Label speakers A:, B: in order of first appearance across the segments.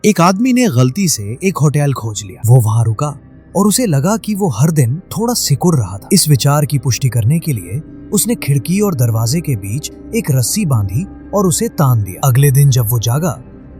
A: एक आदमी ने गलती से एक होटल खोज लिया। वो वहां रुका और उसे लगा कि वो हर दिन थोड़ा सिकुड़ रहा था। इस विचार की पुष्टि करने के लिए उसने खिड़की और दरवाजे के बीच एक रस्सी बांधी और उसे तान दिया। अगले दिन जब वो जागा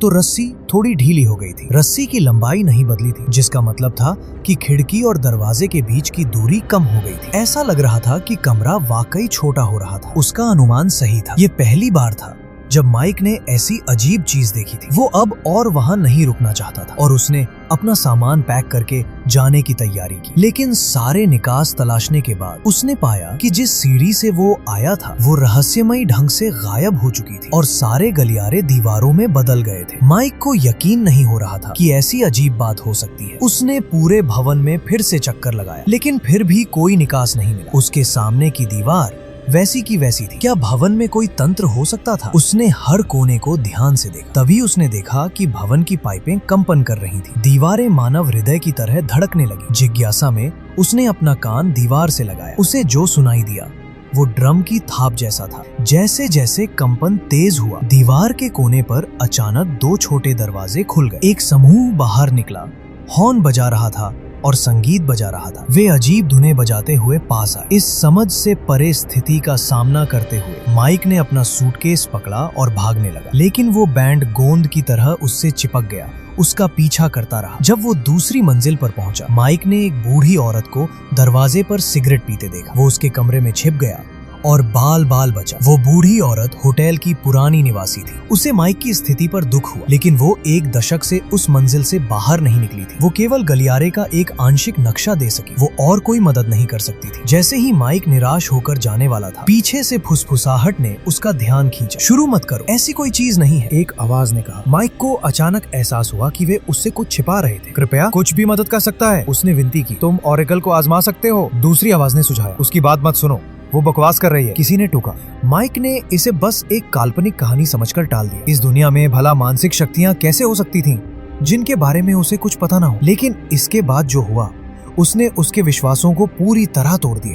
A: तो रस्सी थोड़ी ढीली हो गई थी। रस्सी की लंबाई नहीं बदली थी, जिसका मतलब था कि खिड़की और दरवाजे के बीच की दूरी कम हो गई थी। ऐसा लग रहा था कि कमरा वाकई छोटा हो रहा था। उसका अनुमान सही था। ये पहली बार था जब माइक ने ऐसी अजीब चीज देखी थी। वो अब और वहां नहीं रुकना चाहता था और उसने अपना सामान पैक करके जाने की तैयारी की। लेकिन सारे निकास तलाशने के बाद उसने पाया कि जिस सीढ़ी से वो आया था वो रहस्यमयी ढंग से गायब हो चुकी थी और सारे गलियारे दीवारों में बदल गए थे। माइक को यकीन नहीं हो रहा था कि ऐसी अजीब बात हो सकती है। उसने पूरे भवन में फिर से चक्कर लगाया, लेकिन फिर भी कोई निकास नहीं मिला। उसके सामने की दीवार वैसी की वैसी थी। क्या भवन में कोई तंत्र हो सकता था? उसने हर कोने को ध्यान से देखा। तभी उसने देखा कि भवन की पाइपें कंपन कर रही थी। दीवारें मानव हृदय की तरह धड़कने लगी। जिज्ञासा में उसने अपना कान दीवार से लगाया। उसे जो सुनाई दिया वो ड्रम की थाप जैसा था। जैसे जैसे कंपन तेज हुआ, दीवार के कोने पर अचानक दो छोटे दरवाजे खुल गए। एक समूह बाहर निकला, हॉर्न बजा रहा था और संगीत बजा रहा था। वे अजीब धुनें बजाते हुए पास आए। इस समझ से परे स्थिति का सामना करते हुए माइक ने अपना सूटकेस पकड़ा और भागने लगा, लेकिन वो बैंड गोंद की तरह उससे चिपक गया, उसका पीछा करता रहा। जब वो दूसरी मंजिल पर पहुंचा, माइक ने एक बूढ़ी औरत को दरवाजे पर सिगरेट पीते देखा। वो उसके कमरे में छिप गया और बाल बाल बचा। वो बूढ़ी औरत होटल की पुरानी निवासी थी। उसे माइक की स्थिति पर दुख हुआ, लेकिन वो एक दशक से उस मंजिल से बाहर नहीं निकली थी। वो केवल गलियारे का एक आंशिक नक्शा दे सकी। वो और कोई मदद नहीं कर सकती थी। जैसे ही माइक निराश होकर जाने वाला था, पीछे से फुसफुसाहट ने उसका ध्यान खींचा। शुरू मत करो, ऐसी कोई चीज नहीं है, एक आवाज ने कहा। माइक को अचानक एहसास हुआ कि वे उससे कुछ छिपा रहे थे। कृपया कुछ भी मदद कर सकता है, उसने विनती की। तुम ऑरेकल को आजमा सकते हो, दूसरी आवाज ने सुझाया। उसकी बात मत सुनो, वो बकवास कर रही है, किसी ने टोका। माइक ने इसे बस एक काल्पनिक कहानी समझकर टाल दिया। इस दुनिया में भला मानसिक शक्तियां कैसे हो सकती थीं, जिनके बारे में उसे कुछ पता ना हो। लेकिन इसके बाद जो हुआ, उसने उसके विश्वासों को पूरी तरह तोड़ दिया।